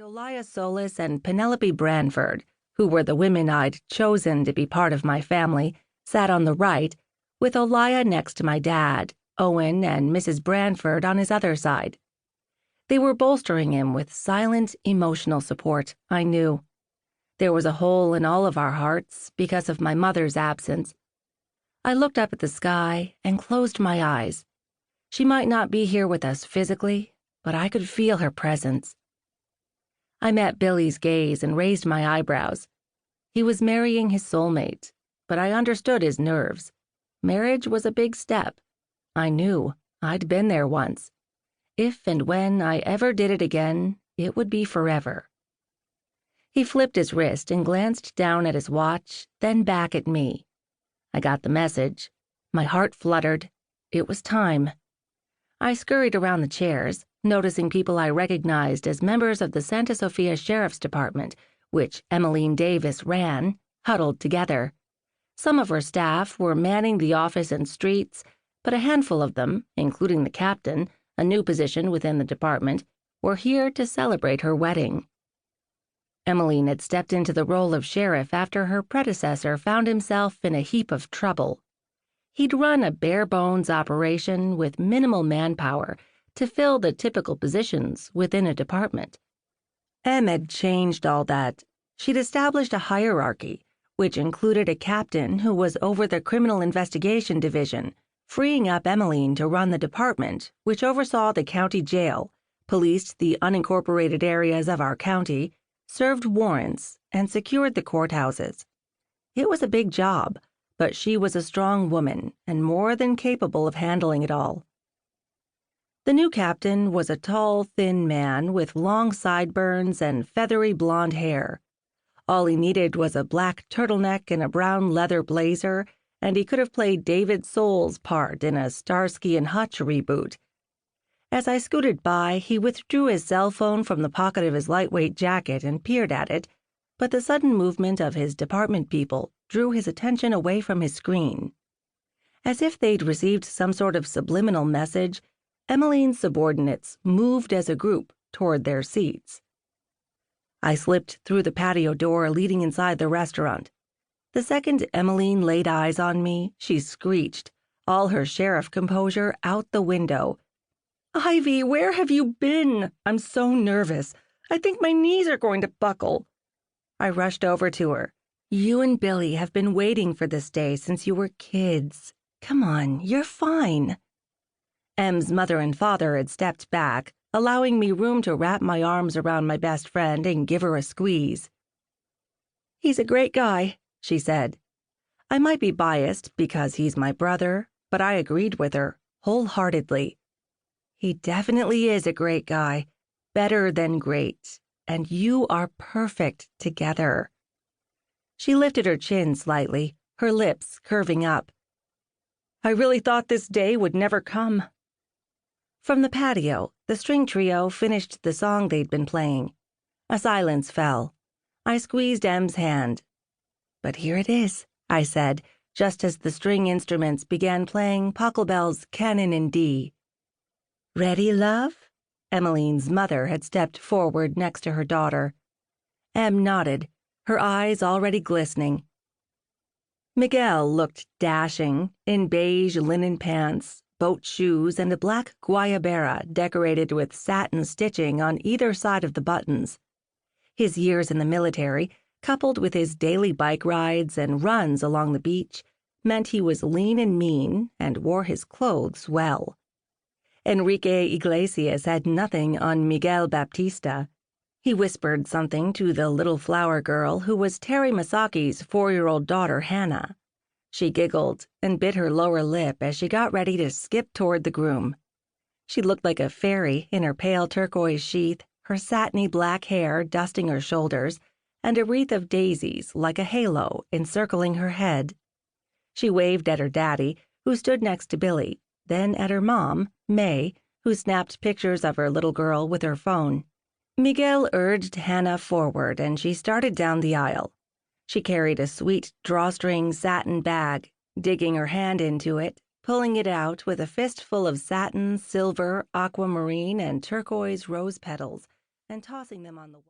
Olia Solis and Penelope Branford, who were the women I'd chosen to be part of my family, sat on the right, with Olia next to my dad, Owen and Mrs. Branford on his other side. They were bolstering him with silent, emotional support, I knew. There was a hole in all of our hearts because of my mother's absence. I looked up at the sky and closed my eyes. She might not be here with us physically, but I could feel her presence. I met Billy's gaze and raised my eyebrows. He was marrying his soulmate, but I understood his nerves. Marriage was a big step. I knew. I'd been there once. If and when I ever did it again, it would be forever. He flipped his wrist and glanced down at his watch, then back at me. I got the message. My heart fluttered. It was time. I scurried around the chairs, noticing people I recognized as members of the Santa Sofia Sheriff's Department, which Emmeline Davis ran, huddled together. Some of her staff were manning the office and streets, but a handful of them, including the captain, a new position within the department, were here to celebrate her wedding. Emmeline had stepped into the role of sheriff after her predecessor found himself in a heap of trouble. He'd run a bare-bones operation with minimal manpower to fill the typical positions within a department. Em had changed all that. She'd established a hierarchy, which included a captain who was over the Criminal Investigation Division, freeing up Emmeline to run the department, which oversaw the county jail, policed the unincorporated areas of our county, served warrants, and secured the courthouses. It was a big job, but she was a strong woman and more than capable of handling it all. The new captain was a tall, thin man with long sideburns and feathery blonde hair. All he needed was a black turtleneck and a brown leather blazer, and he could have played David Soul's part in a Starsky and Hutch reboot. As I scooted by, he withdrew his cell phone from the pocket of his lightweight jacket and peered at it, but the sudden movement of his department people drew his attention away from his screen. As if they'd received some sort of subliminal message, Emmeline's subordinates moved as a group toward their seats. I slipped through the patio door leading inside the restaurant. The second Emmeline laid eyes on me, she screeched, all her sheriff composure out the window. "Ivy, where have you been? I'm so nervous. I think my knees are going to buckle." I rushed over to her. "You and Billy have been waiting for this day since you were kids. Come on, you're fine." Em's mother and father had stepped back, allowing me room to wrap my arms around my best friend and give her a squeeze. "He's a great guy," she said. I might be biased because he's my brother, but I agreed with her, wholeheartedly. He definitely is a great guy, better than great, and you are perfect together. She lifted her chin slightly, her lips curving up. "I really thought this day would never come." From the patio, the string trio finished the song they'd been playing. A silence fell. I squeezed Em's hand. "But here it is," I said, just as the string instruments began playing Pachelbel's Canon in D. "Ready, love?" Emmeline's mother had stepped forward next to her daughter. Em nodded, her eyes already glistening. Miguel looked dashing, in beige linen pants, boat shoes, and a black guayabera decorated with satin stitching on either side of the buttons. His years in the military, coupled with his daily bike rides and runs along the beach, meant he was lean and mean and wore his clothes well. Enrique Iglesias had nothing on Miguel Baptista. He whispered something to the little flower girl who was Terry Masaki's 4-year-old daughter, Hannah. She giggled and bit her lower lip as she got ready to skip toward the groom. She looked like a fairy in her pale turquoise sheath, her satiny black hair dusting her shoulders, and a wreath of daisies like a halo encircling her head. She waved at her daddy, who stood next to Billy, then at her mom, May, who snapped pictures of her little girl with her phone. Miguel urged Hannah forward, and she started down the aisle. She carried a sweet drawstring satin bag, digging her hand into it, pulling it out with a fistful of satin, silver, aquamarine, and turquoise rose petals, and tossing them on the